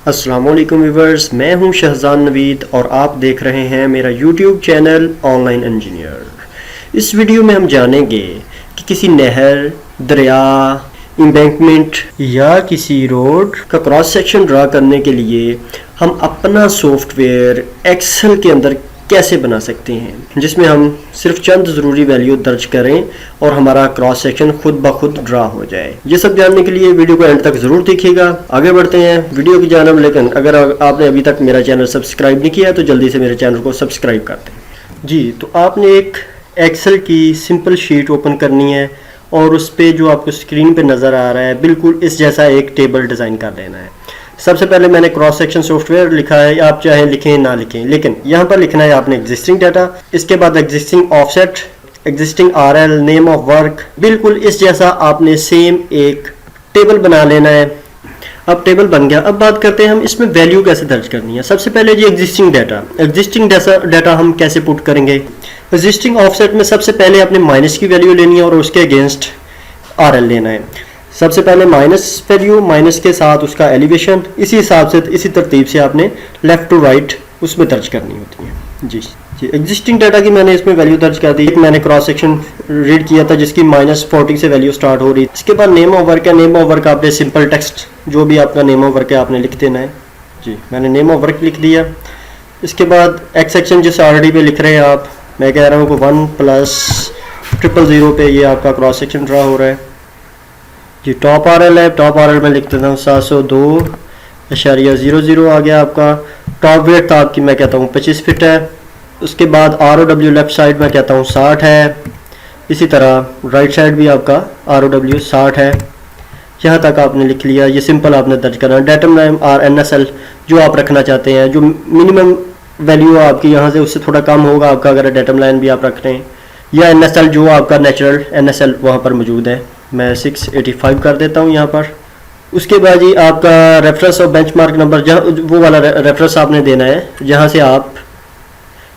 अस्सलामुअलैकुम व्यूवर्स, मैं हूं शहजान नवीद और आप देख रहे हैं मेरा यूट्यूब चैनल ऑनलाइन इंजीनियर। इस वीडियो में हम जानेंगे कि किसी नहर, दरिया, एम्बैंकमेंट या किसी रोड का क्रॉस सेक्शन ड्रा करने के लिए हम अपना सॉफ्टवेयर एक्सेल के अंदर कैसे बना सकते हैं, जिसमें हम सिर्फ चंद ज़रूरी वैल्यू दर्ज करें और हमारा क्रॉस सेक्शन खुद ब खुद ड्रा हो जाए। ये सब जानने के लिए वीडियो को एंड तक ज़रूर देखिएगा। आगे बढ़ते हैं वीडियो की जानब, लेकिन अगर आपने अभी तक मेरा चैनल सब्सक्राइब नहीं किया तो जल्दी से मेरे चैनल को सब्सक्राइब कर दें। जी, तो आपने एक एक्सेल की सिंपल शीट ओपन करनी है और उस पर जो आपको स्क्रीन पर नज़र आ रहा है बिल्कुल इस जैसा एक टेबल डिज़ाइन कर लेना है। सबसे पहले मैंने क्रॉस सेक्शन सॉफ्टवेयर लिखा है, आप चाहे लिखें ना लिखें, लेकिन यहाँ पर लिखना है आपने एग्जिस्टिंग डाटा, इसके बाद existing offset, existing RL, name of work, बिल्कुल इस जैसा आपने सेम एक टेबल बना लेना है। अब टेबल बन गया, अब बात करते हैं हम इसमें वैल्यू कैसे दर्ज करनी है। सबसे पहले जी एग्जिस्टिंग डाटा हम कैसे पुट करेंगे। एग्जिस्टिंग ऑफसेट में सबसे पहले आपने माइनस की वैल्यू लेनी है और उसके अगेंस्ट आरएल लेना है। सबसे पहले माइनस वैल्यू, माइनस के साथ उसका एलिवेशन, इसी हिसाब से इसी तरतीब से आपने लेफ्ट टू राइट उसमें दर्ज करनी होती है। जी एग्जिस्टिंग डाटा की मैंने इसमें वैल्यू दर्ज कर दी। एक मैंने क्रॉस सेक्शन रीड किया था जिसकी -40 से वैल्यू स्टार्ट हो रही। इसके बाद नेम ऑफ वर्क है। नेम ऑफ वर्क आपने सिंपल टेक्स्ट जो भी आपका नेम ऑफ वर्क है आपने लिख देना है। जी, मैंने नेम ऑफ वर्क लिख दिया। इसके बाद एक्स सेक्शन जिस ऑलरेडी पे लिख रहे हैं आप, मैं कह रहा हूँ कि 1+000 पे ये आपका क्रॉस सेक्शन ड्रा हो रहा है। जी, टॉप आरएल है, टॉप आरएल में लिख देता हूँ 702.00 आ गया आपका। टॉप वेट था आपकी, मैं कहता हूँ 25 फीट है। उसके बाद ROW लेफ्ट साइड में कहता हूँ 60 है। इसी तरह राइट साइड भी आपका ROW 60 है। यहाँ तक आपने लिख लिया। ये सिंपल आपने दर्ज करना है। डेटम नेम और NSL जो आप रखना चाहते हैं, जो मिनिमम वैल्यू आपकी यहाँ से उससे थोड़ा कम होगा आपका अगर डेटम लाइन भी आप रख रहे हैं, या NSL जो आपका नेचुरल NSL वहाँ पर मौजूद है। मैं 685 कर देता हूँ यहाँ पर। उसके बाद जी आपका रेफरेंस और बेंचमार्क नंबर, जहाँ वो वाला रेफरेंस आपने देना है जहाँ से आप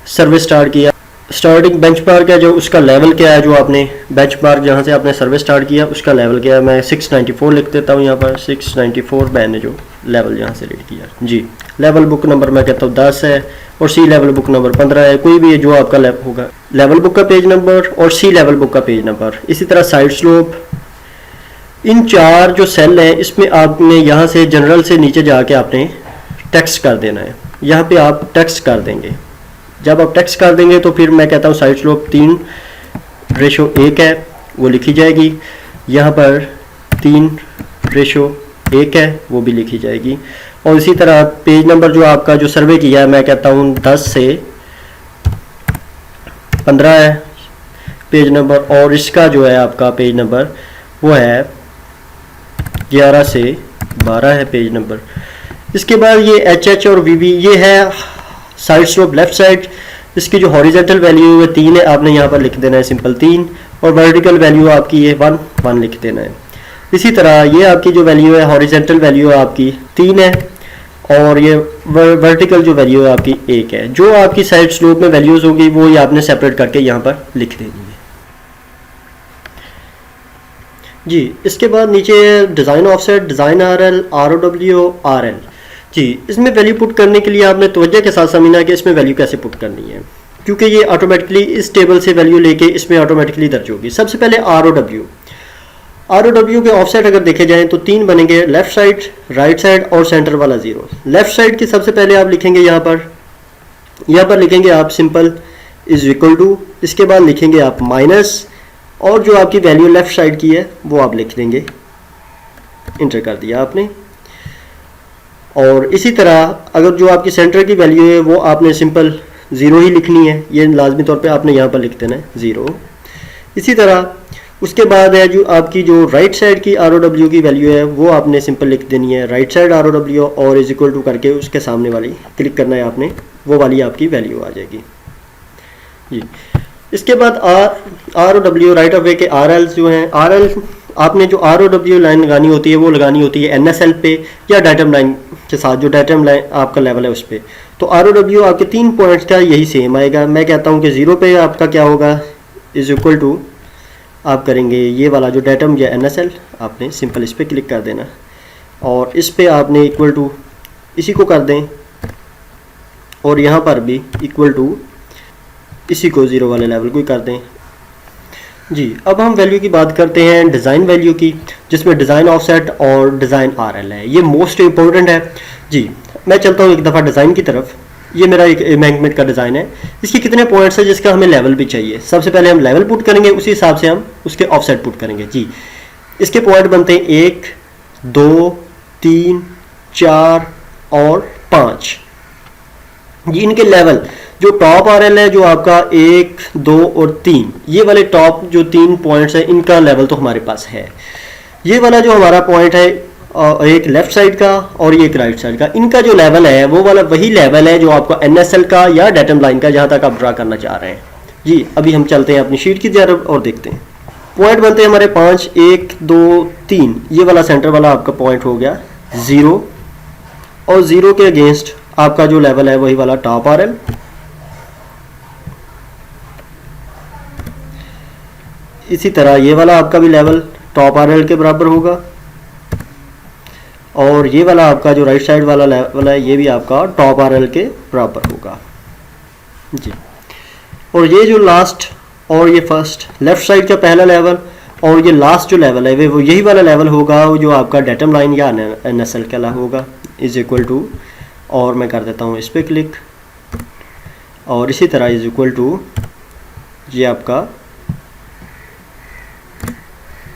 सर्विस स्टार्ट किया। स्टार्टिंग बेंचमार्क है जो उसका लेवल क्या है, जो आपने बेंचमार्क जहाँ से आपने सर्विस स्टार्ट किया उसका लेवल क्या है। मैं 694 लिख देता हूँ यहाँ पर। 694 मैंने जो लेवल यहाँ से रीड किया। जी, लेवल बुक नंबर मैं कहता हूँ 10 है और सी लेवल बुक नंबर 15 है। कोई भी है जो आपका होगा, लेवल बुक का पेज नंबर और सी लेवल बुक का पेज नंबर। इसी तरह साइड स्लोप। इन चार जो सेल हैं इसमें आपने यहाँ से जनरल से नीचे जाके आपने टेक्स्ट कर देना है। यहाँ पे आप टेक्स्ट कर देंगे। जब आप टेक्स्ट कर देंगे तो फिर मैं कहता हूँ साइड स्लोप 3:1 है, वो लिखी जाएगी। यहाँ पर 3:1 है, वो भी लिखी जाएगी। और इसी तरह पेज नंबर जो आपका जो सर्वे किया है, मैं कहता हूँ 10 से 15 है पेज नंबर, और इसका जो है आपका पेज नंबर वो है 11 से 12 है पेज नंबर। इसके बाद ये HH और VB ये है साइड स्लोप लेफ्ट साइड। इसकी जो हॉरिजेंटल वैल्यू है 3 है, आपने यहाँ पर लिख देना है सिंपल 3, और वर्टिकल वैल्यू आपकी ये 1 लिख देना है। इसी तरह ये आपकी जो वैल्यू है हॉरिजेंटल वैल्यू आपकी 3 है और ये वर्टिकल जो वैल्यू है आपकी 1 है। जो आपकी साइड स्लोप में वैल्यूज़ होगी वो ये आपने सेपरेट करके यहाँ पर लिख देनी है। जी, इसके बाद नीचे design offset, design RL, ROW, RL। जी, इसमें वैल्यू पुट करने के लिए आपने तवज्जो के साथ समझना है कि इसमें वैल्यू कैसे पुट करनी है, क्योंकि ये ऑटोमेटिकली इस टेबल से वैल्यू लेके इसमें ऑटोमेटिकली दर्ज होगी। सबसे पहले ROW के ऑफसेट अगर देखे जाएं तो 3 बनेंगे, लेफ्ट साइड, राइट साइड और सेंटर वाला 0। लेफ्ट साइड की सबसे पहले आप लिखेंगे यहाँ पर लिखेंगे आप सिंपल =, इसके बाद लिखेंगे आप माइनस, और जो आपकी वैल्यू लेफ्ट साइड की है वो आप लिख देंगे। इंटर कर दिया आपने। और इसी तरह अगर जो आपकी सेंटर की वैल्यू है वो आपने सिंपल 0 ही लिखनी है, ये लाजमी तौर पे आपने यहाँ पर लिख देना है 0। इसी तरह उसके बाद है जो आपकी जो राइट साइड की ROW की वैल्यू है वो आपने सिंपल लिख देनी है राइट साइड ROW, और = करके उसके सामने वाली क्लिक करना है आपने, वो वाली आपकी वैल्यू आ जाएगी। जी, इसके बाद ROW राइट ऑफ वे के RL जो हैं, RL आपने जो ROW लाइन लगानी होती है वो लगानी होती है NSL पे या डाटम लाइन के साथ, जो डाटम लाइन आपका लेवल है उस पर। तो ROW आपके 3 पॉइंट्स का यही सेम आएगा। मैं कहता हूँ कि 0 पे आपका क्या होगा, = आप करेंगे ये वाला जो डाटम या NSL, आपने सिंपल इस पर क्लिक कर देना और इस पे आपने = इसी को कर दें और यहाँ पर भी इक्वल टू इसी को 0 वाले लेवल को ही कर दें जी। अब हम वैल्यू की बात करते हैं डिज़ाइन वैल्यू की, जिसमें डिज़ाइन ऑफसेट और डिज़ाइन आरएल है। ये मोस्ट इम्पोर्टेंट है जी। मैं चलता हूँ एक दफ़ा डिज़ाइन की तरफ। ये मेरा एक एम्बैंकमेंट का डिज़ाइन है। इसके कितने पॉइंट्स है जिसका हमें लेवल भी चाहिए। सबसे पहले हम लेवल पुट करेंगे, उसी हिसाब से हम उसके ऑफसेट पुट करेंगे जी। इसके पॉइंट बनते हैं 1 2 3 4 और 5 जी। इनके लेवल जो टॉप आरएल है जो आपका 1 2 और 3, ये वाले टॉप जो 3 पॉइंट्स है इनका लेवल तो हमारे पास है। ये वाला जो हमारा पॉइंट है एक लेफ्ट साइड का और ये एक राइट साइड का, इनका जो लेवल है वो वाला वही लेवल है जो आपका एनएसएल का या डेटम लाइन का, जहां तक आप ड्रा करना चाह रहे हैं जी। अभी हम चलते हैं अपनी शीट की तरफ और देखते हैं। पॉइंट बनते हैं हमारे 5 1 2 3। ये वाला सेंटर वाला आपका पॉइंट हो गया 0 और 0 के अगेंस्ट आपका जो लेवल है वही वाला टॉप आरएल। इसी तरह ये वाला आपका भी लेवल टॉप आरएल के बराबर होगा और ये वाला आपका जो राइट साइड वाला लेवल है ये भी आपका टॉप आरएल के बराबर होगा जी। और ये जो लास्ट और ये फर्स्ट लेफ्ट साइड का पहला लेवल और ये लास्ट जो लेवल है वो यही वाला लेवल होगा जो आपका डेटम लाइन या एनएसएल का होगा इज इक्वल टू, और मैं कर देता हूँ इस पर क्लिक, और इसी तरह इज इक्वल टू ये आपका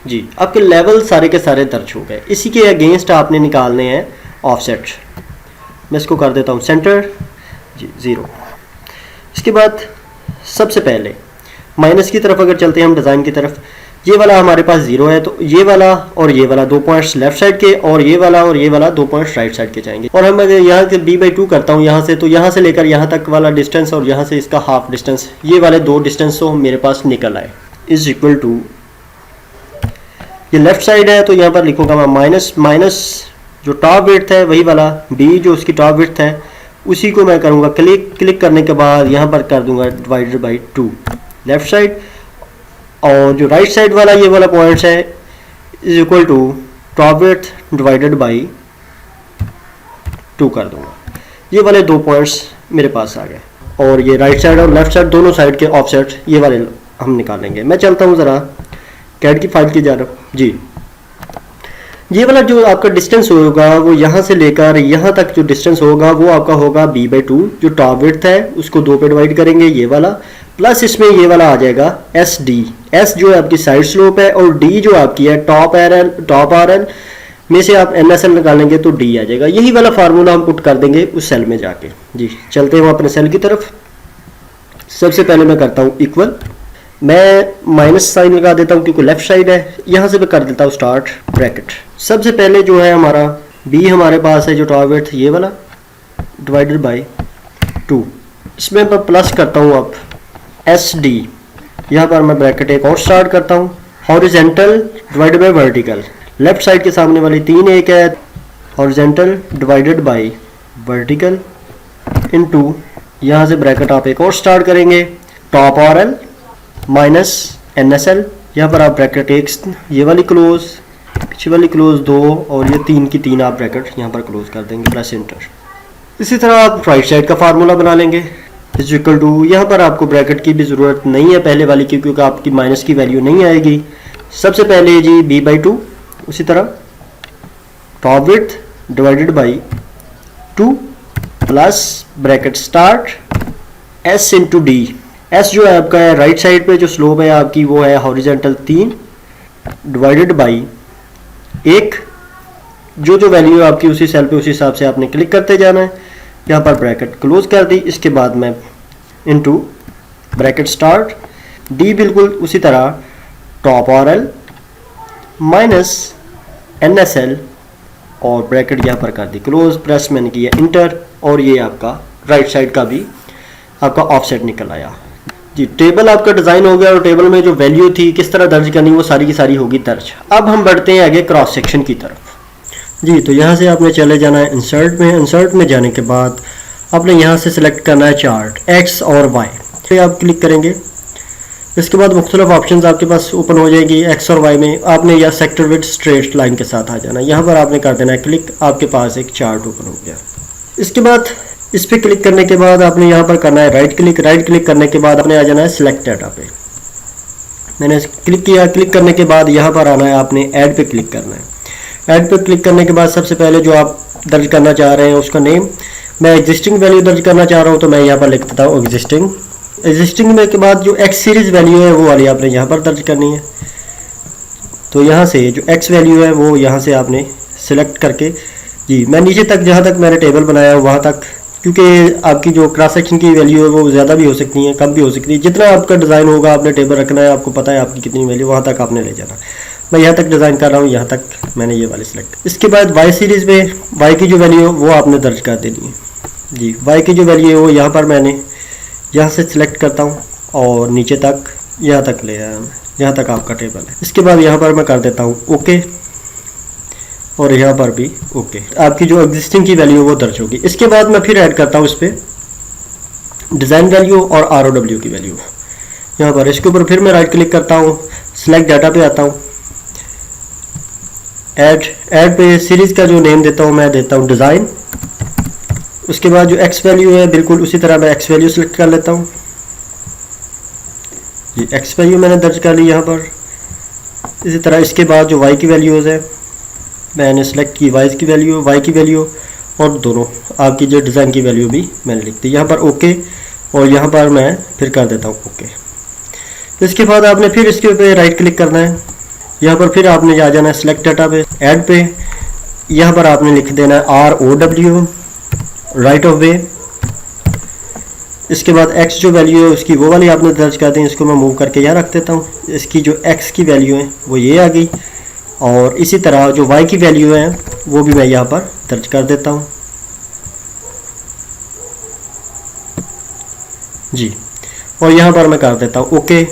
जी। आपके लेवल सारे के सारे दर्ज हो गए। इसी के अगेंस्ट आपने निकालने हैं ऑफसेट। मैं इसको कर देता हूँ सेंटर जी 0। इसके बाद सबसे पहले माइनस की तरफ अगर चलते हैं हम डिज़ाइन की तरफ, ये वाला हमारे पास 0 है तो ये वाला और ये वाला 2 पॉइंट्स लेफ्ट साइड के और ये वाला 2 पॉइंट्स राइट साइड के जाएंगे। और हम अगर यहाँ के b/2 करता हूँ यहाँ से, तो यहाँ से लेकर यहाँ तक वाला डिस्टेंस और यहाँ से इसका हाफ डिस्टेंस, ये वाले 2 डिस्टेंस तो मेरे पास निकल आए इज इक्वल टू, ये लेफ्ट साइड है तो यहाँ पर लिखूंगा मैं माइनस जो टॉप विड्थ है वही वाला b जो उसकी टॉप विड्थ है उसी को मैं करूँगा क्लिक करने के बाद यहाँ पर कर दूंगा डिवाइडेड बाई 2 लेफ्ट साइड, और जो राइट साइड वाला ये वाला पॉइंट्स है is equal to top width divided by 2 कर दूंगा। ये वाले 2 पॉइंट्स मेरे पास आ गए और ये राइट साइड और लेफ्ट साइड दोनों साइड के ऑफसेट ये वाले हम निकालेंगे। मैं चलता हूँ ज़रा कैड की फाइल की जा रहा हूँ जी। ये वाला जो आपका डिस्टेंस होगा वो यहाँ से लेकर यहाँ तक जो डिस्टेंस होगा वो आपका होगा b/2, जो टॉप विड्थ है उसको 2 पे डिवाइड करेंगे ये वाला, प्लस इसमें ये वाला आ जाएगा SD। S जो आपकी साइड स्लोप है और D जो आपकी है टॉप आरएल में से आप NSL निकालेंगे तो D आ जाएगा। यही वाला फार्मूला हम पुट कर देंगे उस सेल में जाके जी। चलते हैं अपने सेल की तरफ। सबसे पहले मैं करता हूँ इक्वल, मैं माइनस साइन लगा देता हूँ क्योंकि लेफ्ट साइड है। यहाँ से मैं कर देता हूँ स्टार्ट ब्रैकेट। सबसे पहले जो है हमारा b हमारे पास है जो टॉप विड्थ ये वाला डिवाइडेड बाई 2, इसमें मैं प्लस करता हूँ अब SD। यहाँ पर मैं ब्रैकेट एक और स्टार्ट करता हूँ, horizontal divided by vertical, left side के सामने वाली 3 एक है, horizontal divided by vertical into, यहाँ से ब्रैकेट आप एक और स्टार्ट करेंगे टॉप आरएल माइनस NSL। यहाँ पर आप ब्रैकेट एक ये वाली क्लोज, पीछे वाली क्लोज 2 और ये 3 की 3 आप ब्रैकेट यहाँ पर क्लोज कर देंगे प्लस इंटर। इसी तरह आप राइट साइड का फार्मूला बना लेंगे इज इक्वल टू, यहाँ पर आपको ब्रैकेट की भी ज़रूरत नहीं है पहले वाली की क्योंकि आपकी माइनस की वैल्यू नहीं आएगी। सबसे पहले जी b/2, उसी तरह top width divided by 2 plus bracket start S into D। S जो है आपका है राइट साइड पे जो स्लोप है आपकी वो है हॉरिजेंटल 3 डिवाइडेड बाई 1, जो वैल्यू है आपकी उसी सेल पे उसी हिसाब से आपने क्लिक करते जाना है। यहाँ पर ब्रैकेट क्लोज कर दी, इसके बाद मैं इनटू ब्रैकेट स्टार्ट D बिल्कुल उसी तरह टॉप आरएल माइनस NSL और ब्रैकेट यहाँ पर कर दी क्लोज, प्रेस मैंने किया इंटर, और ये आपका राइट साइड का भी आपका ऑफसेट निकल आया जी। टेबल आपका डिज़ाइन हो गया और टेबल में जो वैल्यू थी किस तरह दर्ज करनी वो सारी की सारी होगी दर्ज। अब हम बढ़ते हैं आगे क्रॉस सेक्शन की तरफ जी। तो यहाँ से आपने चले जाना है इंसर्ट में। इंसर्ट में जाने के बाद आपने यहाँ से सिलेक्ट करना है चार्ट X और Y पे आप क्लिक करेंगे। इसके बाद मुख्तलिफ ऑप्शन आपके पास ओपन हो जाएगी। X और Y में आपने या सेक्टर विद स्ट्रेट लाइन के साथ आ जाना, यहाँ पर आपने कर देना है क्लिक, आपके पास एक चार्ट ओपन हो गया। इसके बाद इस पर क्लिक करने के बाद आपने यहाँ पर करना है राइट क्लिक करने के बाद आपने आ जाना है सिलेक्ट डाटा पे। मैंने क्लिक किया, क्लिक करने के बाद यहाँ पर आना है, आपने ऐड पे क्लिक करना है। ऐड पे क्लिक करने के बाद सबसे पहले जो आप दर्ज करना चाह रहे हैं उसका नेम, मैं एग्जिस्टिंग वैल्यू दर्ज करना चाह रहा हूँ तो मैं यहाँ पर लिख देता हूँ एग्जिस्टिंग में के बाद जो एक्स सीरीज वैल्यू है वो वाली आपने यहाँ पर दर्ज करनी है। तो यहाँ से जो एक्स वैल्यू है वो यहाँ से आपने सिलेक्ट करके जी मैं नीचे तक जहाँ तक मैंने टेबल बनाया वहाँ तक, क्योंकि आपकी जो क्रॉस सेक्शन की वैल्यू है वो ज़्यादा भी हो सकती है, कम भी हो सकती है। जितना आपका डिज़ाइन होगा आपने टेबल रखना है, आपको पता है आपकी कितनी वैल्यू, वहाँ तक आपने ले जाना। मैं यहाँ तक डिज़ाइन कर रहा हूँ, यहाँ तक मैंने ये वाली सिलेक्ट। इसके बाद वाई सीरीज़ में वाई की जो वैल्यू है वो आपने दर्ज कर देनी है जी। वाई की जो वैल्यू है वो यहाँ पर मैंने यहाँ से सिलेक्ट करता हूँ और नीचे तक यहाँ तक ले आया मैं, यहाँ तक आपका टेबल है। इसके बाद यहाँ पर मैं कर देता हूँ ओके और यहाँ पर भी ओके। आपकी जो एग्जिस्टिंग की वैल्यू है वो दर्ज होगी। इसके बाद मैं फिर ऐड करता हूँ इस पर डिज़ाइन वैल्यू और ROW की वैल्यू यहाँ पर। इसके ऊपर फिर मैं राइट क्लिक करता हूँ, सिलेक्ट डाटा पे आता हूँ, ऐड पे सीरीज़ का जो नेम देता हूँ मैं देता हूँ डिज़ाइन। उसके बाद जो एक्स वैल्यू है बिल्कुल उसी तरह मैं एक्स वैल्यू सेलेक्ट कर लेता हूँ जी। एक्स वैल्यू मैंने दर्ज कर ली यहाँ पर। इसी तरह इसके बाद जो वाई की वैल्यूज़ है मैंने सेलेक्ट की, वाई की वैल्यू और दोनों आपकी जो डिज़ाइन की वैल्यू भी मैंने लिख दी यहाँ पर ओके और यहाँ पर मैं फिर कर देता हूँ ओके। इसके बाद आपने फिर इसके ऊपर राइट क्लिक करना है, यहाँ पर फिर आपने आ जाना है सिलेक्ट डाटा पे, ऐड पे। यहाँ पर आपने लिख देना है ROW राइट ऑफ वे। इसके बाद एक्स जो वैल्यू है उसकी वो वाली आपने दर्ज कर दी। इसको मैं मूव करके यहाँ रख देता हूँ। इसकी जो एक्स की वैल्यू है वो ये आ गई और इसी तरह जो वाई की वैल्यू है वो भी मैं यहाँ पर दर्ज कर देता हूँ जी। और यहाँ पर मैं कर देता हूँ ओके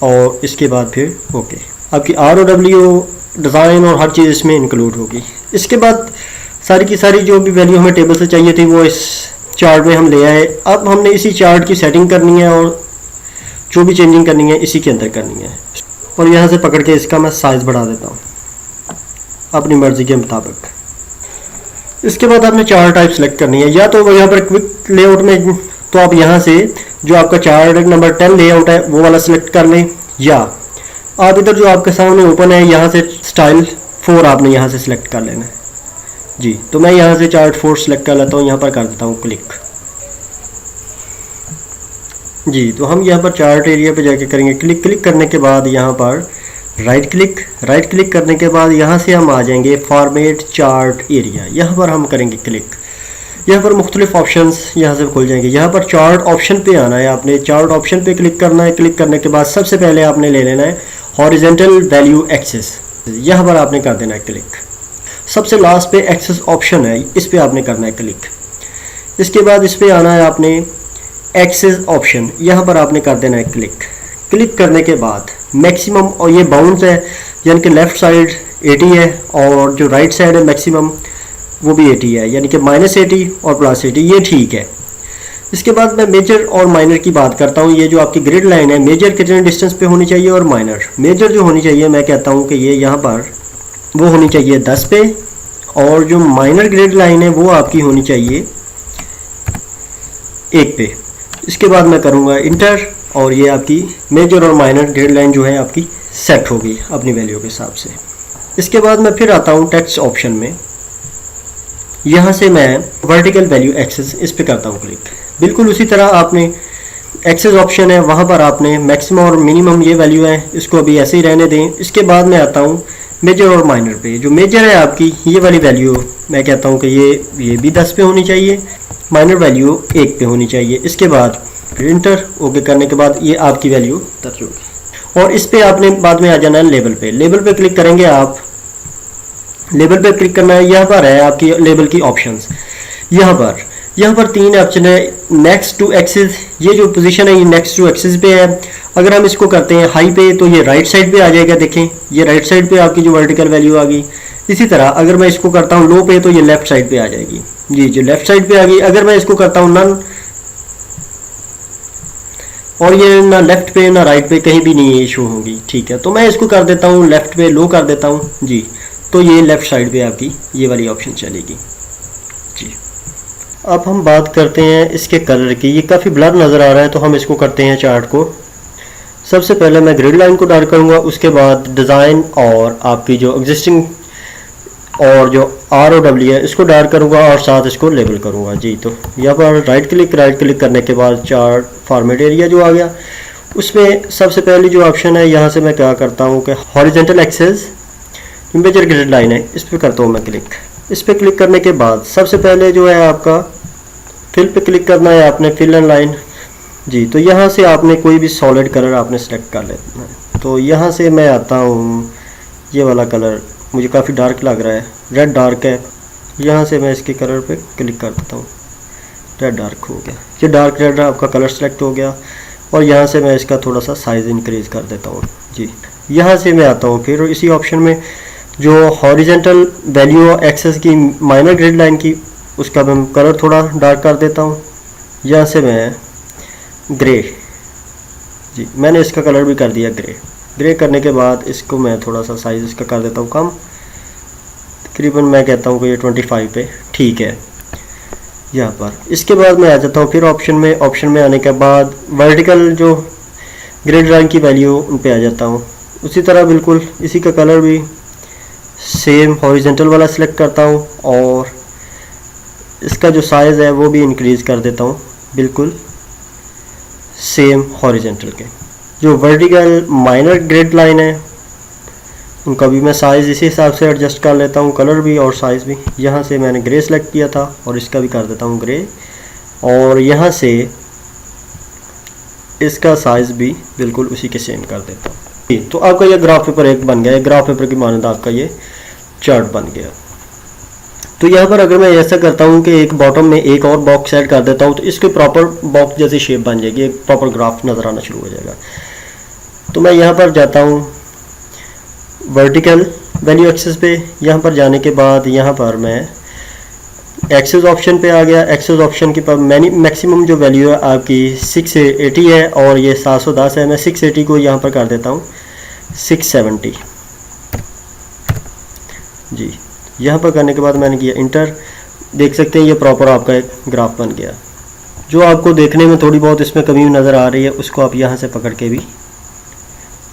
और इसके बाद फिर ओके। आपकी ROW डिज़ाइन और हर चीज़ इसमें इंक्लूड होगी। इसके बाद सारी की सारी जो भी वैल्यू हमें टेबल से चाहिए थी वो इस चार्ट में हम ले आए। अब हमने इसी चार्ट की सेटिंग करनी है और जो भी चेंजिंग करनी है इसी के अंदर करनी है। और यहाँ से पकड़ के इसका मैं साइज़ बढ़ा देता हूँ अपनी मर्ज़ी के मुताबिक। इसके बाद आपने चार्ट टाइप सेलेक्ट करनी है, या तो यहाँ पर क्विक लेआउट में तो आप यहाँ से जो आपका चार्ट नंबर 10 लेआउट है वो वाला सिलेक्ट कर लें, या आप इधर जो आपके सामने ओपन है यहाँ से स्टाइल 4 आपने यहाँ से सिलेक्ट कर लेना है जी। तो मैं यहाँ से चार्ट 4 सेलेक्ट कर लेता हूँ, यहाँ पर कर देता हूँ क्लिक जी। तो हम यहाँ पर चार्ट एरिया पे जाके करेंगे क्लिक करने के बाद यहाँ पर राइट क्लिक करने के बाद यहाँ से हम आ जाएंगे फॉर्मेट चार्ट एरिया, यहाँ पर हम करेंगे क्लिक। यहाँ पर मुख्तलिफ ऑप्शंस यहाँ से खुल जाएंगे। यहाँ पर चार्ट ऑप्शन पे आना है, आपने चार्ट ऑप्शन पे क्लिक करना है। क्लिक करने के बाद सबसे पहले आपने ले लेना है हॉरिजेंटल वैल्यू एक्सेस, यहाँ पर आपने कर देना है क्लिक। सबसे लास्ट पे एक्सेस ऑप्शन है, इस पे आपने करना है क्लिक। इसके बाद इस पे आना है आपने एक्सेस ऑप्शन, यहाँ पर आपने कर देना है क्लिक करने के बाद मैक्सिमम, और ये बाउंस है यानी कि लेफ़्ट साइड 80 है और जो राइट साइड है मैक्सिमम वो भी 80 है, यानी कि -80 और +80, ये ठीक है। इसके बाद मैं मेजर और माइनर की बात करता हूँ। ये जो आपकी ग्रिड लाइन है, मेजर कितने डिस्टेंस पे होनी चाहिए और माइनर, मेजर जो होनी चाहिए मैं कहता हूँ कि ये यहाँ पर वो होनी चाहिए 10 पे, और जो माइनर ग्रिड लाइन है वो आपकी होनी चाहिए 1 पे। इसके बाद मैं करूँगा इंटर और ये आपकी मेजर और माइनर ग्रिड लाइन जो है आपकी सेट होगी अपनी वैल्यू के हिसाब से। इसके बाद मैं फिर आता हूँ टेक्स्ट ऑप्शन में, यहाँ से मैं वर्टिकल वैल्यू एक्सेस इस पे करता हूँ क्लिक। बिल्कुल उसी तरह आपने एक्सेस ऑप्शन है वहाँ पर आपने मैक्सिमम और मिनिमम ये वैल्यू है, इसको अभी ऐसे ही रहने दें। इसके बाद मैं आता हूँ मेजर और माइनर पे। जो मेजर है आपकी ये वाली वैल्यू मैं कहता हूँ कि ये भी 10 पे होनी चाहिए, माइनर वैल्यू 1 पे होनी चाहिए। इसके बाद फिर इंटर ओके करने के बाद ये आपकी वैल्यू दर्ज होगी। और इस पे आपने बाद में आ जाना है लेबल पे क्लिक करेंगे आप। लेबल पे क्लिक करना है, यहाँ पर है आपकी लेबल की ऑप्शंस। यहाँ पर 3 ऑप्शन है, नेक्स्ट टू एक्सिस, ये जो पोजीशन है ये नेक्स्ट टू एक्सिस पे है। अगर हम इसको करते हैं हाई पे तो ये राइट साइड पे आ जाएगा, देखें ये राइट साइड पे आपकी जो वर्टिकल वैल्यू आ गई। इसी तरह अगर मैं इसको करता हूँ लो पे तो ये लेफ्ट साइड पे आ जाएगी जी, जो लेफ्ट साइड पे आ गई। अगर मैं इसको करता हूँ नन, और ये ना लेफ्ट पे ना राइट पे कहीं भी नहीं इशू होगी, ठीक है। तो मैं इसको कर देता हूँ लेफ्ट पे, लो कर देता हूँ जी। तो ये लेफ़्ट साइड पे आपकी ये वाली ऑप्शन चलेगी जी। अब हम बात करते हैं इसके कलर की। ये काफ़ी ब्लर नज़र आ रहा है तो हम इसको करते हैं चार्ट को। सबसे पहले मैं ग्रिड लाइन को डार्क करूँगा, उसके बाद डिज़ाइन और आपकी जो एग्जिस्टिंग और जो ROW है इसको डार्क करूँगा और साथ इसको लेबल करूँगा जी। तो यहाँ पर राइट क्लिक करने के बाद चार्ट फॉर्मेट एरिया जो आ गया, उसमें सबसे पहली जो ऑप्शन है यहाँ से मैं क्या करता हूँ कि horizontal axis major grid line है, इस पर करता हूँ मैं क्लिक। इस पर क्लिक करने के बाद सबसे पहले जो है आपका फिल पे क्लिक करना है आपने, फिल एंड लाइन जी। तो यहाँ से आपने कोई भी सॉलिड कलर आपने सेलेक्ट कर लेना है। तो यहाँ से मैं आता हूँ, ये वाला कलर मुझे काफ़ी डार्क लग रहा है, रेड डार्क है। यहाँ से मैं इसके कलर पे क्लिक कर देता हूँ, रेड डार्क हो गया। ये डार्क रेड आपका कलर सेलेक्ट हो गया और यहाँ से मैं इसका थोड़ा सा साइज़ इंक्रीज़ कर देता हूँ जी। यहाँ से मैं आता हूँ फिर इसी ऑप्शन में जो हॉरिजॉन्टल वैल्यू एक्सेस की माइनर ग्रिड लाइन की, उसका मैं कलर थोड़ा डार्क कर देता हूँ। यहाँ से मैं ग्रे जी, मैंने इसका कलर भी कर दिया ग्रे करने के बाद इसको मैं थोड़ा सा साइज़ इसका कर देता हूँ कम, तकरीबन मैं कहता हूँ कि ये 25 पे ठीक है यहाँ पर। इसके बाद मैं आ जाता हूँ फिर ऑप्शन में आने के बाद वर्टिकल जो ग्रिड लाइन की वैल्यू उन पे आ जाता हूँ। उसी तरह बिल्कुल इसी का कलर भी सेम हॉरिजॉन्टल वाला सिलेक्ट करता हूँ और इसका जो साइज़ है वो भी इंक्रीज़ कर देता हूँ बिल्कुल सेम हॉरिजॉन्टल के। जो वर्टिकल माइनर ग्रिड लाइन है उनका भी मैं साइज़ इसी हिसाब से एडजस्ट कर लेता हूँ, कलर भी और साइज़ भी। यहाँ से मैंने ग्रे सेलेक्ट किया था और इसका भी कर देता हूँ ग्रे और यहाँ से इसका साइज़ भी बिल्कुल उसी के सेम कर देता हूँ। तो आपका ये ग्राफ पेपर एक बन गया, ग्राफ पेपर की मानद आपका ये चार्ट बन गया। तो यहाँ पर अगर मैं ऐसा करता हूँ कि एक बॉटम में एक और बॉक्स ऐड कर देता हूँ तो इसके प्रॉपर बॉक्स जैसी शेप बन जाएगी, एक प्रॉपर ग्राफ नज़र आना शुरू हो जाएगा। तो मैं यहाँ पर जाता हूँ वर्टिकल वैल्यू एक्सेस पे। यहाँ पर जाने के बाद यहाँ पर मैं एक्सेस ऑप्शन पे आ गया। एक्सेस ऑप्शन के पर मैक्सिमम जो वैल्यू है आपकी 680 है और ये 710 है। मैं 680 को यहाँ पर कर देता हूँ 670 जी। यहाँ पर करने के बाद मैंने किया इंटर, देख सकते हैं ये प्रॉपर आपका एक ग्राफ बन गया। जो आपको देखने में थोड़ी बहुत इसमें कमी नज़र आ रही है उसको आप यहाँ से पकड़ के भी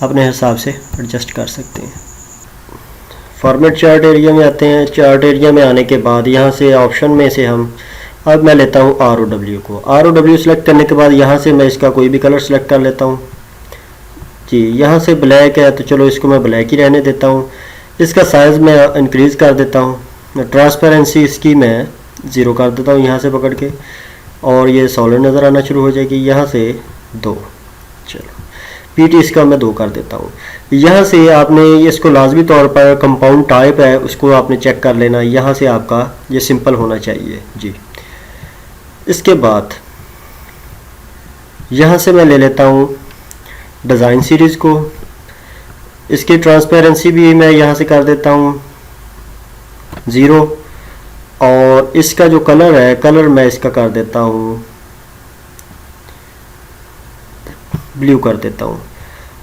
अपने हिसाब से एडजस्ट कर सकते हैं। फॉर्मेट चार्ट एरिया में आते हैं। चार्ट एरिया में आने के बाद यहाँ से ऑप्शन में से अब मैं लेता हूँ ROW को। ROW सेलेक्ट करने के बाद यहाँ से मैं इसका कोई भी कलर सेलेक्ट कर लेता हूँ जी। यहाँ से ब्लैक है तो चलो इसको मैं ब्लैक ही रहने देता हूँ। इसका साइज़ मैं इंक्रीज़ कर देता हूँ। ट्रांसपेरेंसी इसकी मैं 0 कर देता हूँ यहाँ से पकड़ के और ये सॉलिड नज़र आना शुरू हो जाएगी। यहाँ से 2, चलो PT इसका मैं 2 कर देता हूँ। यहाँ से आपने इसको लाजमी तौर पर कंपाउंड टाइप है उसको आपने चेक कर लेना। यहाँ से आपका ये सिंपल होना चाहिए जी। इसके बाद यहाँ से मैं ले लेता हूँ डिज़ाइन सीरीज़ को। इसकी ट्रांसपेरेंसी भी मैं यहाँ से कर देता हूँ 0 और इसका जो कलर है कलर मैं इसका कर देता हूँ ब्लू कर देता हूँ।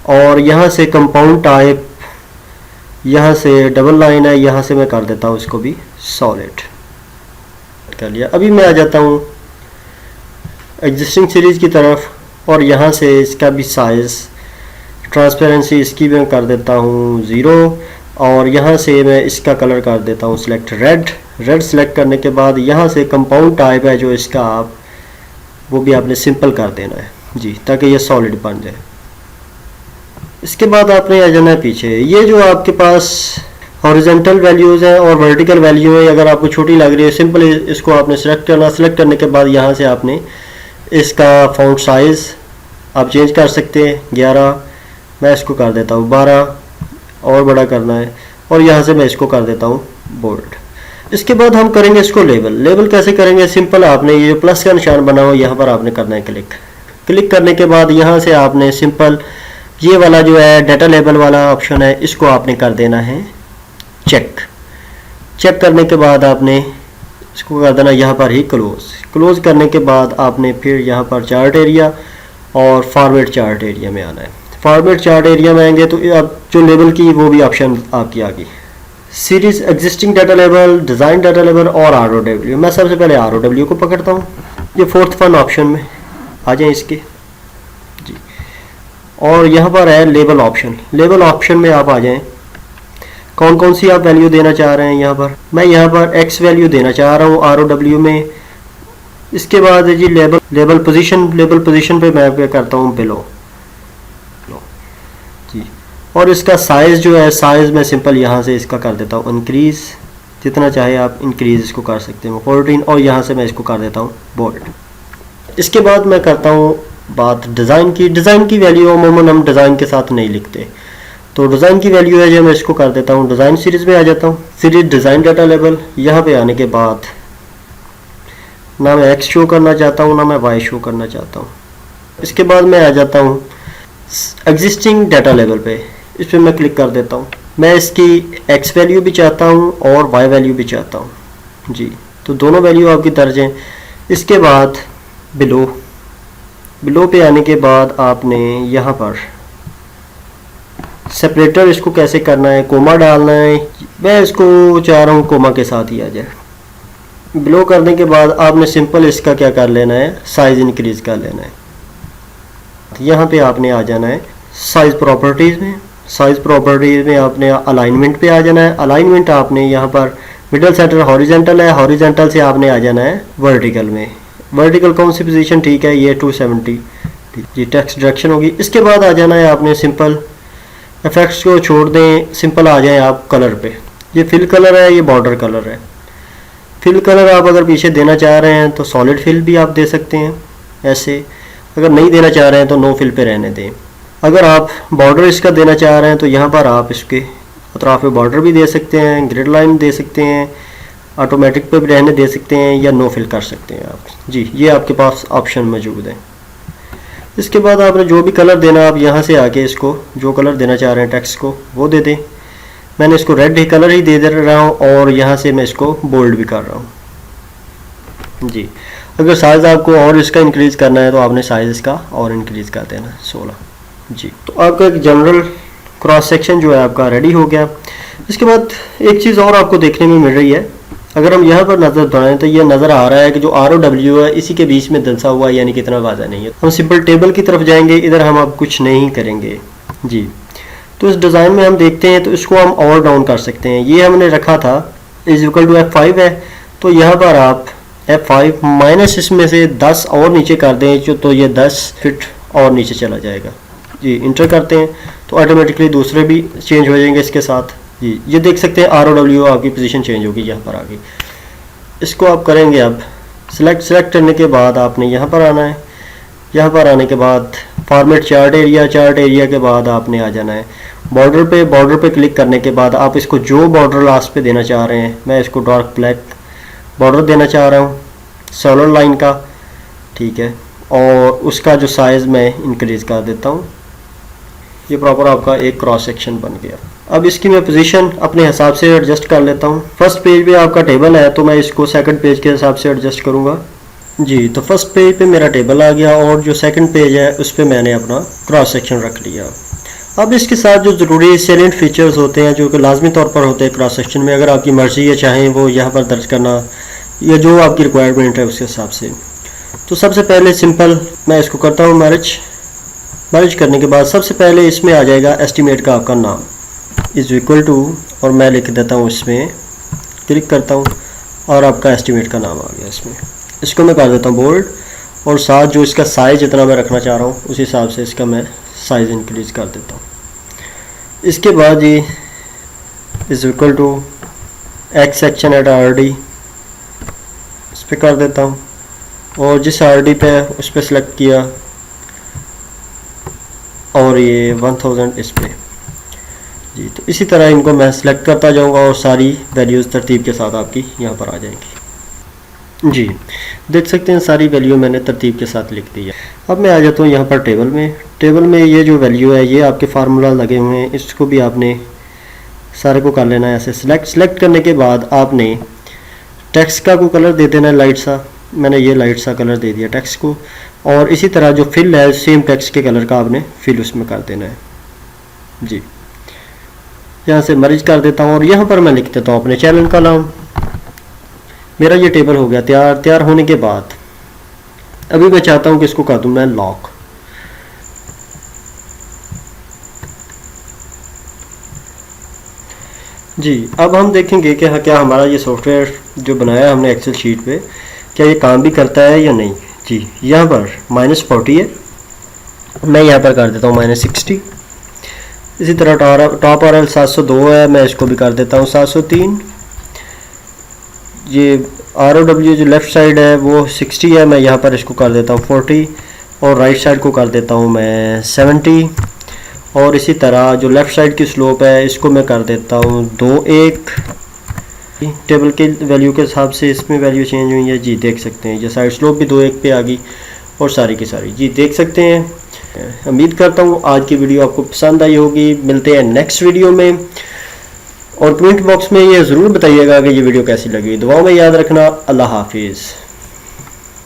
और यहाँ से कंपाउंड टाइप, यहाँ से डबल लाइन है, यहाँ से मैं कर देता हूँ इसको भी सॉलिड कर लिया। अभी मैं आ जाता हूँ एग्जिस्टिंग सीरीज़ की तरफ और यहाँ से इसका भी साइज़ ट्रांसपेरेंसी इसकी भी मैं कर देता हूँ 0 और यहाँ से मैं इसका कलर कर देता हूँ सिलेक्ट रेड सेलेक्ट करने के बाद यहाँ से कंपाउंड टाइप है जो इसका आप वो भी आपने सिंपल कर देना है जी ताकि ये सॉलिड बन जाए। इसके बाद आपने आ जाना है पीछे। ये जो आपके पास हॉरिजॉन्टल वैल्यूज़ हैं और वर्टिकल वैल्यू है, अगर आपको छोटी लग रही है सिंपल इसको आपने सेलेक्ट करना। सेलेक्ट करने के बाद यहाँ से आपने इसका फ़ॉन्ट साइज़ आप चेंज कर सकते हैं 11, मैं इसको कर देता हूँ 12 और बड़ा करना है और यहाँ से मैं इसको कर देता हूँ बोल्ड। इसके बाद हम करेंगे इसको लेबल कैसे करेंगे, सिंपल आपने ये प्लस का निशान बना हो यहाँ पर आपने करना है क्लिक करने के बाद यहाँ से आपने सिंपल ये वाला जो है डाटा लेबल वाला ऑप्शन है इसको आपने कर देना है चेक करने के बाद आपने इसको कर देना यहाँ पर ही क्लोज करने के बाद आपने फिर यहाँ पर चार्ट एरिया और फॉर्मेट चार्ट एरिया में आना है। फॉर्मेट चार्ट एरिया में आएंगे तो अब जो लेबल की वो भी ऑप्शन आपकी आ गई series existing data level, design data level और ROW। मैं सबसे पहले ROW को पकड़ता हूँ। ये फोर्थ वन ऑप्शन में आ जाए इसके जी। और यहाँ पर है लेबल ऑप्शन। लेबल ऑप्शन में आप आ जाएं, कौन कौन सी आप वैल्यू देना चाह रहे हैं। यहाँ पर मैं यहाँ पर X वैल्यू देना चाह रहा हूँ ROW में। इसके बाद है जी लेबल पोजीशन पे मैं क्या करता हूँ बिलो जी। और इसका साइज़ जो है, साइज़ मैं सिंपल यहाँ से इसका कर देता हूँ इंक्रीज़, जितना चाहे आप इंक्रीज़ इसको कर सकते हो 14, और यहाँ से मैं इसको कर देता हूँ बोल्ड। इसके बाद मैं करता हूँ बात डिज़ाइन की। डिज़ाइन की वैल्यू अमूमन हम डिज़ाइन के साथ नहीं लिखते, तो डिज़ाइन की वैल्यू है जो मैं इसको कर देता हूँ डिज़ाइन सीरीज़ में आ जाता हूँ। सीरीज डिज़ाइन डाटा लेवल, यहाँ पे आने के बाद ना मैं X शो करना चाहता हूँ ना मैं Y शो करना चाहता हूँ। इसके बाद मैं आ जाता हूँ एग्जिस्टिंग डाटा लेवल पे, इस पर मैं क्लिक कर देता हूँ। मैं इसकी X वैल्यू भी चाहता हूँ और Y वैल्यू भी चाहता हूँ जी, तो दोनों वैल्यू आपकी दर्ज हैं। इसके बाद बिलो पे आने के बाद आपने यहाँ पर सेपरेटर इसको कैसे करना है, कोमा डालना है। मैं इसको चाह रहा हूँ कोमा के साथ ही आ जाए। बिलो करने के बाद आपने सिंपल इसका क्या कर लेना है, साइज़ इंक्रीज़ कर लेना है। यहाँ पे आपने आ जाना है साइज़ प्रॉपर्टीज़ में। साइज़ प्रॉपर्टीज़ में आपने अलाइनमेंट पे आ जाना है। अलाइनमेंट आपने यहाँ पर मिडल सेंटर हॉरिजेंटल है, हॉरिजेंटल से आपने आ जाना है वर्टिकल में। वर्टिकल कौन सी पोजीशन ठीक है, ये 270 जी टेक्स्ट डायरेक्शन होगी। इसके बाद आ जाना है आपने सिंपल इफेक्ट्स को छोड़ दें, सिंपल आ जाएं आप कलर पे। ये फिल कलर है, ये बॉर्डर कलर है। फिल कलर आप अगर पीछे देना चाह रहे हैं तो सॉलिड फिल भी आप दे सकते हैं ऐसे, अगर नहीं देना चाह रहे हैं तो नो फिल पे रहने दें। अगर आप बॉर्डर इसका देना चाह रहे हैं तो यहाँ पर आप इसके अतराफ पे बॉर्डर भी दे सकते हैं, ग्रिड लाइन दे सकते हैं, ऑटोमेटिक पे भी रहने दे सकते हैं या नो फिल कर सकते हैं आप जी। ये आपके पास ऑप्शन मौजूद है। इसके बाद आपने जो भी कलर देना, आप यहाँ से आके इसको जो कलर देना चाह रहे हैं टेक्स्ट को वो दे दें। मैंने इसको रेड कलर ही दे रहा हूँ और यहाँ से मैं इसको बोल्ड भी कर रहा हूँ जी। अगर साइज़ आपको और इसका इंक्रीज़ करना है तो आपने साइज़ इसका और इंक्रीज़ कर देना 16 जी। तो आपका एक जनरल क्रॉस सेक्शन जो है आपका रेडी हो गया। इसके बाद एक चीज़ और आपको देखने में मिल रही है, अगर हम यहाँ पर नज़र दौड़ाएं तो ये नज़र आ रहा है कि जो ROW है इसी के बीच में दलसा हुआ है, यानी कि इतना वाज़ा नहीं है। हम सिंपल टेबल की तरफ जाएंगे, इधर हम अब कुछ नहीं करेंगे जी। तो इस डिज़ाइन में हम देखते हैं तो इसको हम और डाउन कर सकते हैं। ये हमने रखा था = F5 है, तो यहाँ पर आप F5 माइनस इसमें से 10 और नीचे कर दें जो, तो ये 10 फीट और नीचे चला जाएगा जी। इंटर करते हैं तो ऑटोमेटिकली दूसरे भी चेंज हो जाएंगे इसके साथ जी। ये देख सकते हैं ROW आपकी पोजीशन चेंज होगी यहाँ पर आगे। इसको आप करेंगे अब सेलेक्ट करने के बाद आपने यहाँ पर आना है। यहाँ पर आने के बाद फॉर्मेट चार्ट एरिया के बाद आपने आ जाना है बॉर्डर पे क्लिक करने के बाद आप इसको जो बॉर्डर लास्ट पे देना चाह रहे हैं, मैं इसको डार्क ब्लैक बॉर्डर देना चाह रहा हूँ सोलर लाइन का, ठीक है। और उसका जो साइज़ मैं इंक्रीज़ कर देता हूँ। ये प्रॉपर आपका एक क्रॉस सेक्शन बन गया। अब इसकी मैं पोजीशन अपने हिसाब से एडजस्ट कर लेता हूँ। फर्स्ट पेज पे आपका टेबल है तो मैं इसको सेकंड पेज के हिसाब से एडजस्ट करूँगा जी। तो फर्स्ट पेज पे मेरा टेबल आ गया और जो सेकंड पेज है उस पर मैंने अपना क्रॉस सेक्शन रख लिया। अब इसके साथ जो ज़रूरी सैलेंट फीचर्स होते हैं जो कि लाजमी तौर पर होते हैं क्रॉस सेक्शन में, अगर आपकी मर्ज़ी है चाहें वो यहाँ पर दर्ज करना या जो आपकी रिक्वायरमेंट है उसके हिसाब से। तो सबसे पहले सिंपल मैं इसको करता हूँ मैरिज करने के बाद सबसे पहले इसमें आ जाएगा एस्टीमेट का आपका नाम = और मैं लिख देता हूँ, इसमें क्लिक करता हूँ और आपका एस्टीमेट का नाम आ गया इसमें। इसको मैं कर देता हूँ बोल्ड और साथ जो इसका साइज़ जितना मैं रखना चाह रहा हूँ उस हिसाब से इसका मैं साइज़ इंक्रीज़ कर देता हूँ। इसके बाद ये = X सेक्शन एट RD इस पर कर देता हूँ और जिस RD पे उस पर सेलेक्ट किया और ये 1000 इस पे जी। तो इसी तरह इनको मैं सेलेक्ट करता जाऊँगा और सारी वैल्यूज़ तरतीब के साथ आपकी यहाँ पर आ जाएंगी जी। देख सकते हैं सारी वैल्यू मैंने तरतीब के साथ लिख दी है। अब मैं आ जाता हूँ यहाँ पर टेबल में ये जो वैल्यू है ये आपके फार्मूला लगे हुए हैं, इसको भी आपने सारे को कर लेना है ऐसे। सेलेक्ट करने के बाद आपने टेक्स्ट का को कलर दे देना है लाइट सा, मैंने ये लाइट सा कलर दे दिया टेक्स्ट को। और इसी तरह जो फिल है सेम टेक्स्ट के कलर का आपने फिल उसमें कर देना है जी। यहाँ से मर्ज कर देता हूँ और यहाँ पर मैं लिख देता हूँ अपने चैनल का नाम। मेरा ये टेबल हो गया तैयार। तैयार होने के बाद अभी मैं चाहता हूँ कि इसको कर दूँ मैं लॉक। जी अब हम देखेंगे कि क्या हमारा ये सॉफ्टवेयर जो बनाया है हमने एक्सेल शीट पे, क्या ये काम भी करता है या नहीं। जी यहाँ पर -40 है, मैं यहाँ पर कर देता हूँ -60। इसी तरह टॉप RL 702 है, मैं इसको भी कर देता हूँ 703। ये ROW जो लेफ़्ट साइड है वो 60 है, मैं यहाँ पर इसको कर देता हूँ 40 और राइट साइड को कर देता हूँ मैं 70। और इसी तरह जो लेफ़्ट साइड की स्लोप है इसको मैं कर देता हूँ 2.1। टेबल के वैल्यू के हिसाब से इसमें वैल्यू चेंज हुई है। जी देख सकते हैं ये साइड स्लोप भी 2.1 पे आ गई और सारी की सारी जी देख सकते हैं। उम्मीद करता हूँ आज की वीडियो आपको पसंद आई होगी। मिलते हैं नेक्स्ट वीडियो में और कमेंट बॉक्स में ये ज़रूर बताइएगा कि ये वीडियो कैसी लगी। दुआओं में याद रखना। अल्लाह हाफिज़।